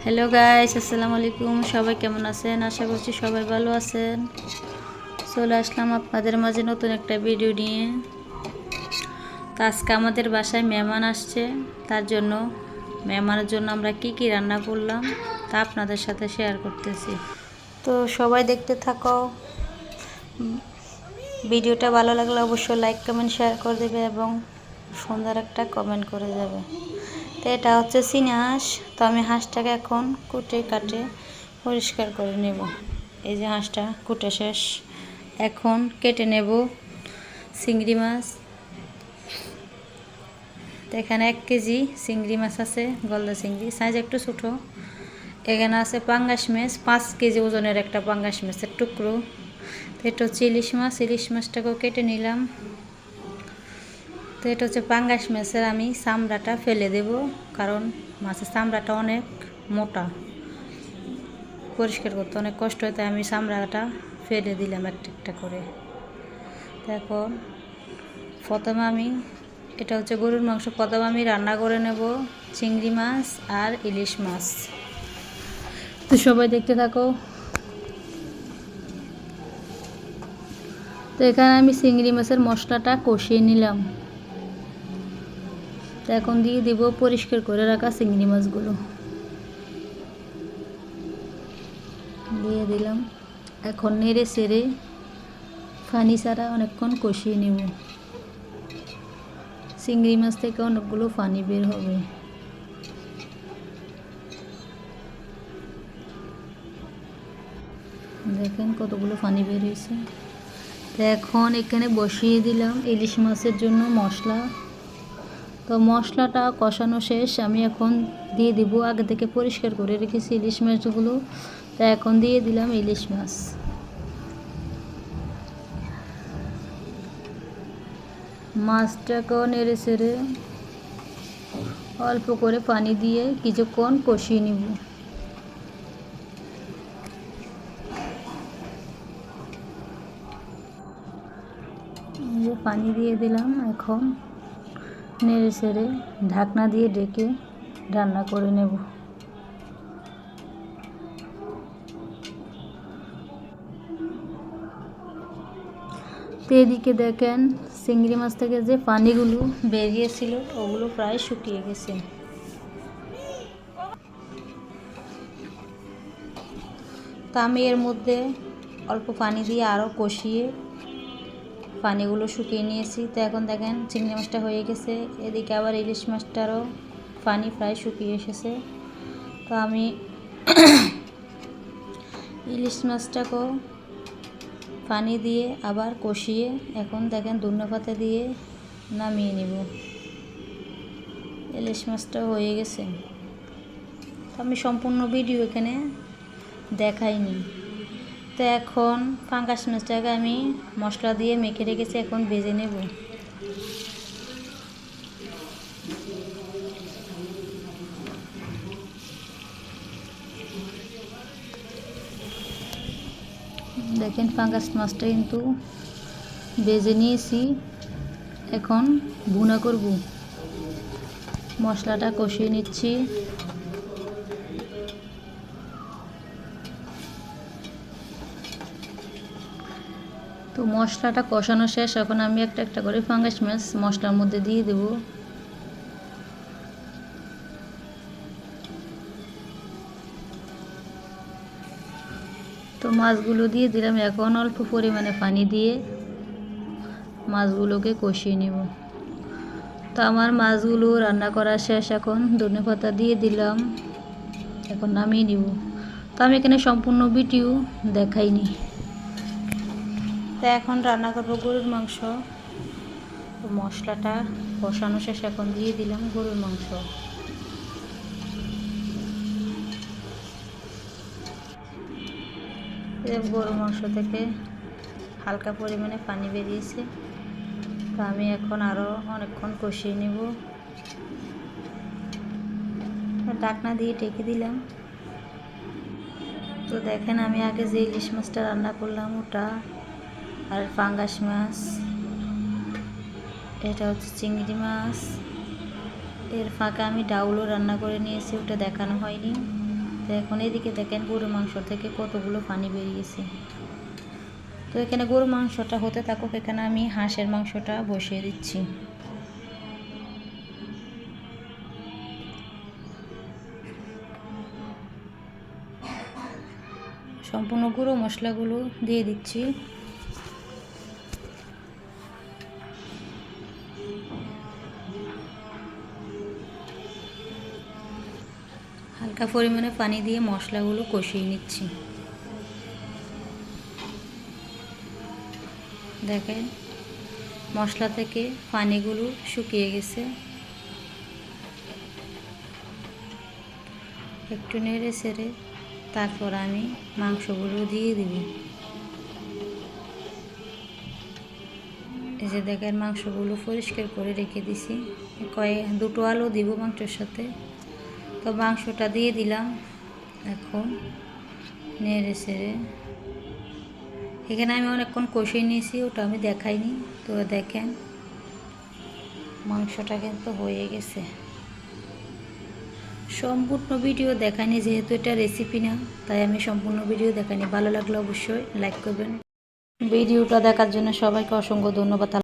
Hello guys, আসসালামু আলাইকুম। সবাই কেমন আছেন? আশা করছি সবাই ভালো আছেন। চলে আসলাম আপনাদের মাঝে নতুন একটা ভিডিও নিয়ে। তো আজকে আমাদের বাসায় মেহমান আসছে, তার জন্য মেহমানের জন্য আমরা কি কি রান্না করলাম তা আপনাদের সাথে শেয়ার করতেছি। তো সবাই দেখতে থাকো। ভিডিওটা ভালো লাগলে অবশ্যই লাইক কমেন্ট শেয়ার করে দেবে এবং সুন্দর একটা কমেন্ট করে যাবে। তো এটা হচ্ছে চীনা হাঁস। তো আমি হাঁসটাকে এখন কুটে কাটে পরিষ্কার করে নেব। এই যে হাঁসটা কুটে শেষ, এখন কেটে নেব চিংড়ি মাছ। তো এখানে 1 কেজি চিংড়ি মাছ আছে, গলদা চিংড়ি, সাইজ একটু ছোটো। এখানে আছে পাঙ্গাস মাছ, 5 কেজি ওজনের একটা পাঙ্গাস মাছের টুকরো। তো এটা হচ্ছে ইলিশ মাছ, ইলিশ মাছটাকেও কেটে নিলাম। তো এটা হচ্ছে পাঙ্গাস মাছের আমি চামড়াটা ফেলে দেব, কারণ মাছের চামড়াটা অনেক মোটা, পরিষ্কার করতে অনেক কষ্ট হয়, তাই আমি চামড়াটা ফেলে দিলাম একটা একটা করে। এখন প্রথমে আমি, এটা হচ্ছে গরুর মাংস, প্রথমে আমি রান্না করে নেব চিংড়ি মাছ আর ইলিশ মাছ। তো সবাই দেখতে থাকো। তো এখানে আমি চিংড়ি মাছের মশলাটা কষিয়ে নিলাম। তো এখন দিয়ে দিব পরিষ্কার করে রাখা চিংড়ি মাছগুলো, দিয়ে দিলাম। এখন নেড়ে চেড়ে পানি ছাড়া অনেকক্ষণ কষিয়ে নেব। চিংড়ি মাছ থেকে অনেকগুলো পানি বের হবে। দেখেন কতগুলো পানি বের হয়েছে। তো এখন এখানে বসিয়ে দিলাম ইলিশ মাছের জন্য মশলা। তো মশলাটা কষানো শেষ, আমি এখন দিয়ে দিব আগে থেকে পরিষ্কার করে রেখেছি ইলিশ মাছগুলো। তো এখন দিয়ে দিলাম ইলিশ মাছ। মাছটাকেও নেড়ে চেড়ে অল্প করে পানি দিয়ে কিছুক্ষণ কষিয়ে নিব। পানি দিয়ে দিলাম, এখন নেড়ে চেড়ে ঢাকনা দিয়ে ঢেকে রান্না করে নেব। তো এদিকে দেখেন চিংড়ি মাছ থেকে যে পানিগুলো বেরিয়েছিল ওগুলো প্রায় শুকিয়ে গেছে। তো আমি এর মধ্যে অল্প পানি দিয়ে আরও কষিয়ে পানিগুলো শুকিয়ে নিয়েছি। তো এখন দেখেন চিংড়ি মাছটা হয়ে গেছে, এদিকে আবার ইলিশ মাছটারও পানি প্রায় শুকিয়ে এসেছে। তো আমি ইলিশ মাছটাকেও পানি দিয়ে আবার কষিয়ে এখন দেখেন ধনেপাতা দিয়ে নামিয়ে নিব। ইলিশ মাছটাও হয়ে গেছে। তো আমি সম্পূর্ণ ভিডিও এখানে দেখাইনি। তো এখন পাঙ্গাস মাছটাকে আমি মশলা দিয়ে মেখে রেখেছি, এখন ভেজে নেব। দেখেন পাঙ্গাস মাছটা কিন্তু ভেজে নিয়েছি, এখন ভুনা করব। মশলাটা কষিয়ে নিচ্ছি। তো মশলাটা কষানো শেষ, এখন আমি একটা একটা করে পাঙ্গাস মাছ মশলার মধ্যে দিয়ে দেব। তো মাছগুলো দিয়ে দিলাম, এখন অল্প পরিমাণে পানি দিয়ে মাছগুলোকে কষিয়ে নেব। তো আমার মাছগুলো রান্না করা শেষ, এখন ধনেপাতা দিয়ে দিলাম, এখন নামিয়ে নিব। তো আমি এখানে সম্পূর্ণ ভিডিও দেখাইনি। তো এখন রান্না করব গরুর মাংস। তো মশলাটা কষানো শেষ, এখন দিয়ে দিলাম গরুর মাংস। গরুর মাংস থেকে হালকা পরিমাণে পানি বেরিয়েছে। তো আমি এখন আরও অনেকক্ষণ কষিয়ে নেব। ঢাকনা দিয়ে ঢেকে দিলাম। তো দেখেন আমি আগে যে ইলিশ মাছটা রান্না করলাম ওটা, আর পাঙ্গাস মাছ, এটা হচ্ছে চিংড়ি মাছ, এর ফাঁকে আমি ডাউলও রান্না করে নিয়েছি, ওটা দেখানো হয়নি। এখন এদিকে দেখেন গরুর মাংস থেকে কতগুলো পানি বেরিয়েছে। তো এখানে গরুর মাংসটা হতে থাকুক, এখানে আমি হাঁসের মাংসটা বসিয়ে দিচ্ছি। সম্পূর্ণ গুঁড়ো মশলাগুলো দিয়ে দিচ্ছি। হালকা পরিমাণে পানি দিয়ে মশলাগুলো কষিয়ে নিচ্ছি। দেখেন মশলা থেকে পানিগুলো শুকিয়ে গেছে। একটু নেড়ে ছেড়ে তারপর আমি মাংসগুলো দিয়ে দিব। এই যে দেখেন মাংসগুলো পরিষ্কার করে রেখে দিছি। দুটো আলু দিব মাংসের সাথে। তো মাংসটা দিয়ে দিলাম। এখন নেড়ে ছেড়ে এখানে আমি অনেকক্ষণ কষিয়ে নিয়েছি, ওটা আমি দেখাইনি। তো দেখেন মাংসটা কিন্তু হয়ে গেছে। সম্পূর্ণ ভিডিও দেখাইনি, যেহেতু এটা রেসিপি না, তাই আমি সম্পূর্ণ ভিডিও দেখাইনি। ভালো লাগলে অবশ্যই লাইক করবেন। ভিডিওটা দেখার জন্য সবাইকে অসংখ্য ধন্যবাদ।